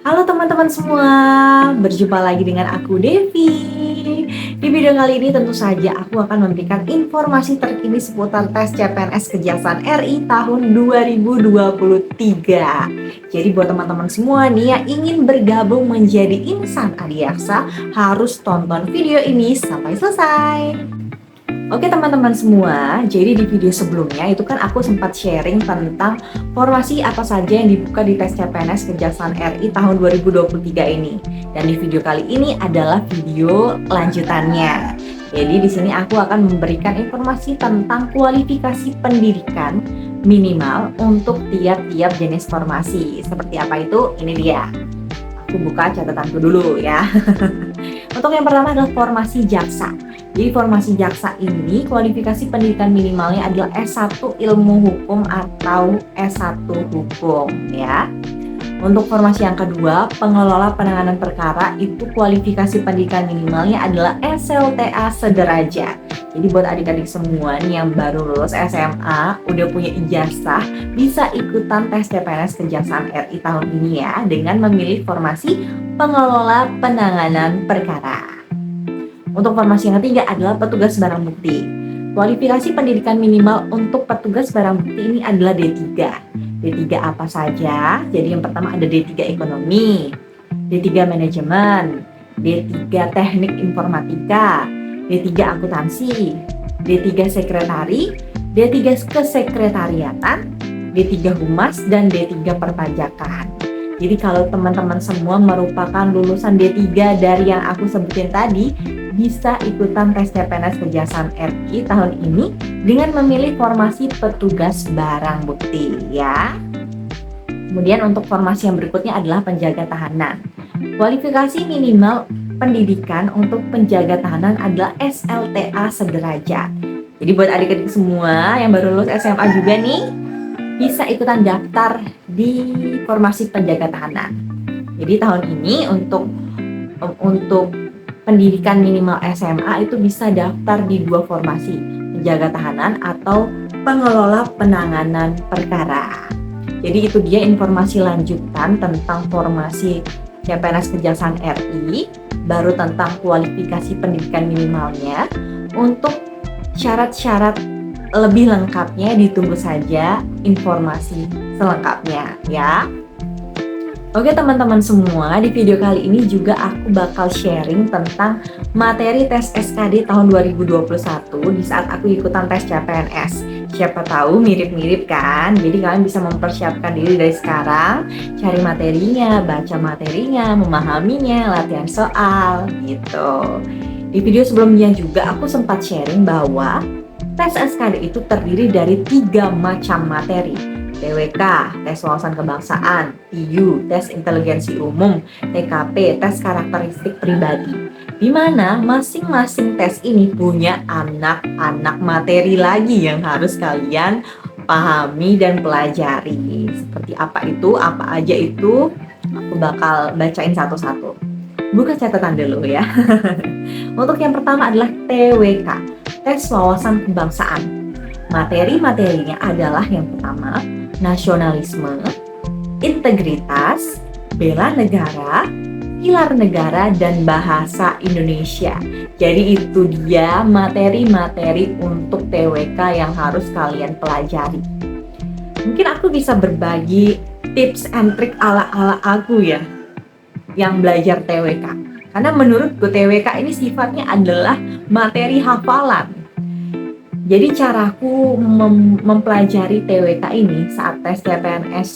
Halo teman-teman semua, berjumpa lagi dengan aku Devi. Di video kali ini tentu saja aku akan memberikan informasi terkini seputar tes CPNS Kejaksaan RI tahun 2023. Jadi buat teman-teman semua nih yang ingin bergabung menjadi insan adiaksa harus tonton video ini sampai selesai. Oke teman-teman semua, jadi di video sebelumnya itu kan aku sempat sharing tentang formasi apa saja yang dibuka di tes CPNS Kejaksaan RI tahun 2023 ini. Dan di video kali ini adalah video lanjutannya. Jadi di sini aku akan memberikan informasi tentang kualifikasi pendidikan minimal untuk tiap-tiap jenis formasi. Seperti apa itu? Ini dia. Aku buka catatanku dulu ya. Untuk yang pertama adalah formasi jaksa. Jadi formasi jaksa ini kualifikasi pendidikan minimalnya adalah S1 Ilmu Hukum atau S1 Hukum ya. Untuk formasi yang kedua, pengelola penanganan perkara itu kualifikasi pendidikan minimalnya adalah SLTA sederajat. Jadi buat adik-adik semua nih yang baru lulus SMA, udah punya ijazah, bisa ikutan tes CPNS Kejaksaan RI tahun ini ya dengan memilih formasi pengelola penanganan perkara. Untuk formasi yang ketiga adalah petugas barang bukti. Kualifikasi pendidikan minimal untuk petugas barang bukti ini adalah D3. D3 apa saja? Jadi yang pertama ada D3 ekonomi, D3 manajemen, D3 teknik informatika, D3 akuntansi, D3 sekretari, D3 kesekretariatan, D3 humas, dan D3 perpajakan. Jadi kalau teman-teman semua merupakan lulusan D3 dari yang aku sebutin tadi, bisa ikutan tes CPNS Kejaksaan RI tahun ini dengan memilih formasi petugas barang bukti ya. Kemudian untuk formasi yang berikutnya adalah penjaga tahanan. Kualifikasi minimal pendidikan untuk penjaga tahanan adalah SLTA sederajat. Jadi buat adik-adik semua yang baru lulus SMA juga nih, bisa ikutan daftar di formasi penjaga tahanan. Jadi tahun ini untuk pendidikan minimal SMA itu bisa daftar di dua formasi, penjaga tahanan atau pengelola penanganan perkara. Jadi itu dia informasi lanjutan tentang formasi CPNS Kejaksaan RI, baru tentang kualifikasi pendidikan minimalnya. Untuk syarat-syarat lebih lengkapnya ditunggu saja informasi selengkapnya ya. Oke teman-teman semua, di video kali ini juga aku bakal sharing tentang materi tes SKD tahun 2021 di saat aku ikutan tes CPNS. Siapa tahu mirip-mirip kan? Jadi kalian bisa mempersiapkan diri dari sekarang, cari materinya, baca materinya, memahaminya, latihan soal gitu. Di video sebelumnya juga aku sempat sharing bahwa tes SKD itu terdiri dari 3 macam materi. TWK, tes wawasan kebangsaan, TU, tes inteligensi umum, TKP, tes karakteristik pribadi. Di mana masing-masing tes ini punya anak-anak materi lagi yang harus kalian pahami dan pelajari. Seperti apa itu, apa aja itu, aku bakal bacain satu-satu. Buka catatan dulu ya. Untuk yang pertama adalah TWK, tes wawasan kebangsaan. Materi-materinya adalah yang pertama, nasionalisme, integritas, bela negara, pilar negara, dan bahasa Indonesia. Jadi itu dia materi-materi untuk TWK yang harus kalian pelajari. Mungkin aku bisa berbagi tips and trick ala-ala aku ya, yang belajar TWK. Karena menurutku TWK ini sifatnya adalah materi hafalan. Jadi caraku mempelajari TWK ini saat tes CPNS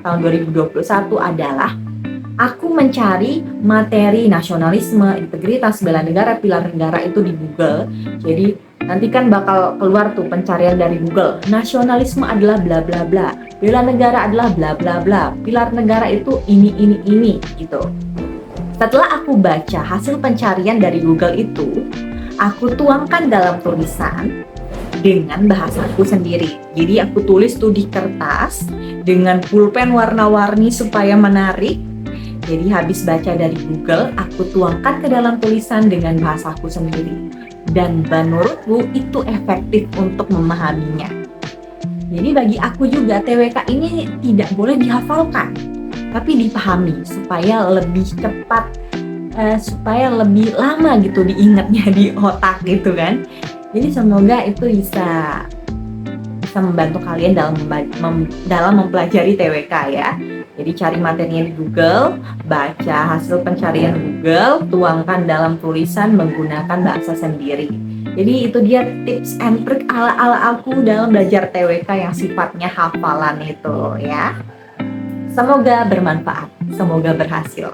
tahun 2021 adalah aku mencari materi nasionalisme, integritas, bela negara, pilar negara itu di Google. Jadi nanti kan bakal keluar tuh pencarian dari Google. Nasionalisme adalah bla bla bla, bela negara adalah bla bla bla, pilar negara itu ini gitu. Setelah aku baca hasil pencarian dari Google itu, aku tuangkan dalam tulisan dengan bahasaku sendiri. Jadi aku tulis tuh di kertas dengan pulpen warna-warni supaya menarik. Jadi habis baca dari Google, aku tuangkan ke dalam tulisan dengan bahasaku sendiri. Dan menurutku itu efektif untuk memahaminya. Jadi bagi aku juga TWK ini tidak boleh dihafalkan. tapi dipahami supaya lebih cepat, supaya lebih lama gitu diingatnya di otak gitu kan. Jadi semoga itu bisa membantu kalian dalam mempelajari TWK ya. Jadi cari materinya di Google, baca hasil pencarian Google, tuangkan dalam tulisan menggunakan bahasa sendiri. Jadi itu dia tips and trick ala-ala aku dalam belajar TWK yang sifatnya hafalan itu ya. Semoga bermanfaat, semoga berhasil.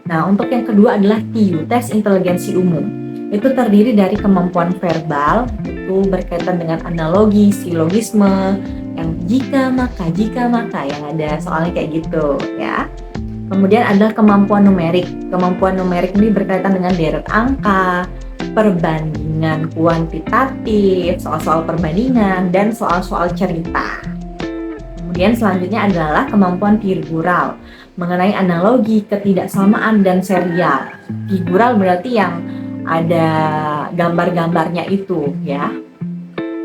Nah, untuk yang kedua adalah TIU, tes inteligensi umum. Itu terdiri dari kemampuan verbal, itu berkaitan dengan analogi, silogisme, yang jika maka, yang ada soalnya kayak gitu ya. Kemudian ada kemampuan numerik. Kemampuan numerik ini berkaitan dengan deret angka, perbandingan kuantitatif, soal-soal perbandingan, dan soal-soal cerita. Kemudian selanjutnya adalah kemampuan figural, mengenai analogi, ketidaksamaan, dan serial. Figural berarti yang ada gambar-gambarnya itu ya.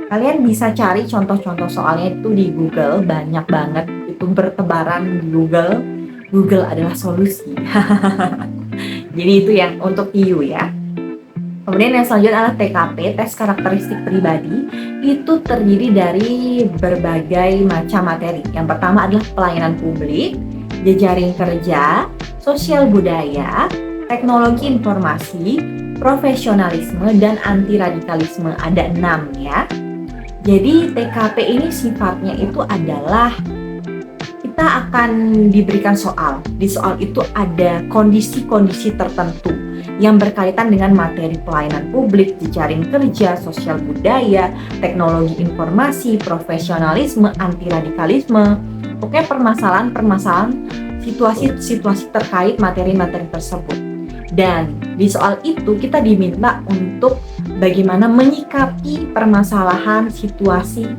Kalian bisa cari contoh-contoh soalnya itu di Google, banyak banget itu bertebaran di Google. Google adalah solusi. Jadi itu yang untuk TIU ya. Kemudian yang selanjutnya adalah TKP, tes karakteristik pribadi. Itu terdiri dari berbagai macam materi. Yang pertama adalah pelayanan publik, jejaring kerja, sosial budaya, teknologi informasi, profesionalisme, dan anti radikalisme. Ada 6 ya. Jadi TKP ini sifatnya itu adalah kita akan diberikan soal. Di soal itu ada kondisi-kondisi tertentu yang berkaitan dengan materi pelayanan publik, jejaring kerja, sosial budaya, teknologi informasi, profesionalisme, anti radikalisme. Pokoknya permasalahan-permasalahan, situasi-situasi terkait materi-materi tersebut. Dan di soal itu kita diminta untuk bagaimana menyikapi permasalahan situasi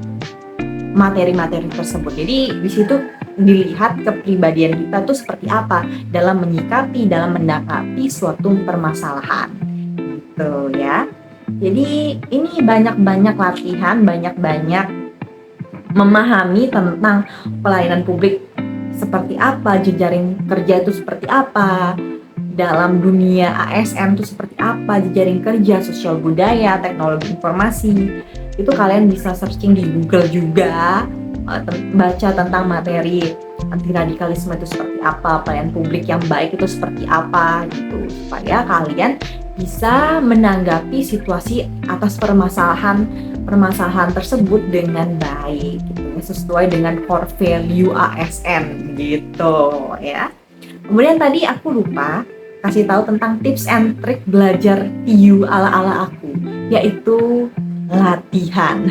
materi-materi tersebut. Jadi di situ dilihat kepribadian kita tuh seperti apa dalam menyikapi, dalam menanggapi suatu permasalahan. Gitu ya. Jadi ini banyak-banyak latihan, banyak-banyak memahami tentang pelayanan publik seperti apa, jejaring kerja itu seperti apa, dalam dunia ASN itu seperti apa, jejaring kerja, sosial budaya, teknologi informasi. Itu kalian bisa searching di Google juga, baca tentang materi anti radikalisme itu seperti apa, pelayanan publik yang baik itu seperti apa gitu, supaya kalian bisa menanggapi situasi atas permasalahan tersebut dengan baik gitu, sesuai dengan core value ASN gitu ya. Kemudian tadi aku lupa kasih tahu tentang tips and trick belajar TIU ala-ala aku, yaitu latihan.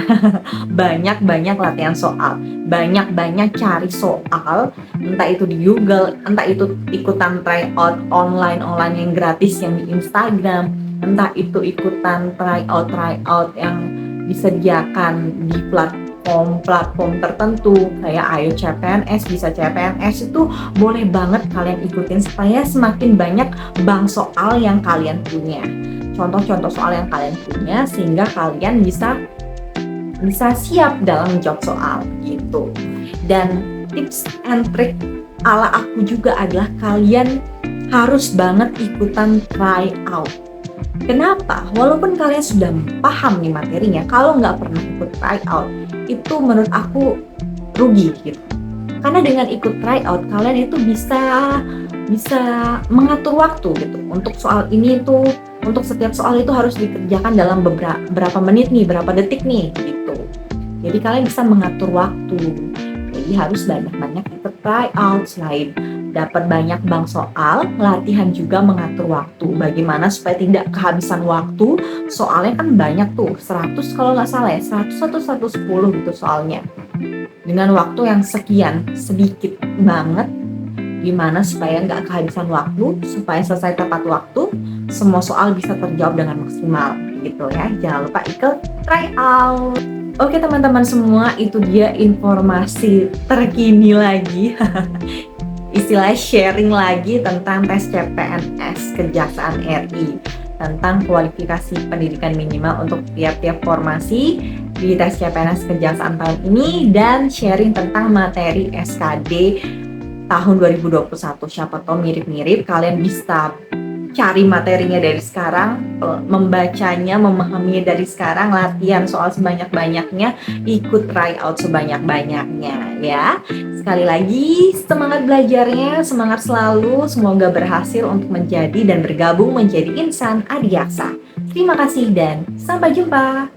Banyak-banyak latihan soal, banyak-banyak cari soal, entah itu di Google, entah itu ikutan tryout online yang gratis yang di Instagram, entah itu ikutan tryout yang disediakan di platform tertentu kayak Ayo CPNS, Bisa CPNS. Itu boleh banget kalian ikutin supaya semakin banyak bank soal yang kalian punya, contoh-contoh soal yang kalian punya, sehingga kalian bisa siap dalam menjawab soal gitu. Dan tips and trick ala aku juga adalah kalian harus banget ikutan tryout. Kenapa? Walaupun kalian sudah paham nih materinya, kalau nggak pernah ikut tryout, itu menurut aku rugi gitu. Karena dengan ikut tryout, kalian itu bisa mengatur waktu gitu. Untuk soal ini tuh, untuk setiap soal itu harus dikerjakan dalam berapa menit nih, berapa detik nih gitu. Jadi kalian bisa mengatur waktu. Jadi harus banyak-banyak ikut tryout. Selain dapat banyak bank soal, latihan juga mengatur waktu. Bagaimana supaya tidak kehabisan waktu? Soalnya kan banyak tuh, 100 kalau nggak salah ya, 100 atau 110 gitu soalnya. Dengan waktu yang sekian, sedikit banget. Gimana supaya nggak kehabisan waktu, supaya selesai tepat waktu, semua soal bisa terjawab dengan maksimal gitu ya. Jangan lupa ikut tryout. Oke teman-teman semua, itu dia informasi terkini lagi. Istilah sharing lagi tentang tes CPNS Kejaksaan RI, tentang kualifikasi pendidikan minimal untuk tiap-tiap formasi di tes CPNS Kejaksaan tahun ini, dan sharing tentang materi SKD tahun 2021. Siapa tahu mirip-mirip, kalian bisa cari materinya dari sekarang, membacanya, memahaminya dari sekarang, latihan soal sebanyak-banyaknya, ikut try out sebanyak-banyaknya ya. Sekali lagi, semangat belajarnya, semangat selalu, semoga berhasil untuk menjadi dan bergabung menjadi insan adiaksa. Terima kasih dan sampai jumpa.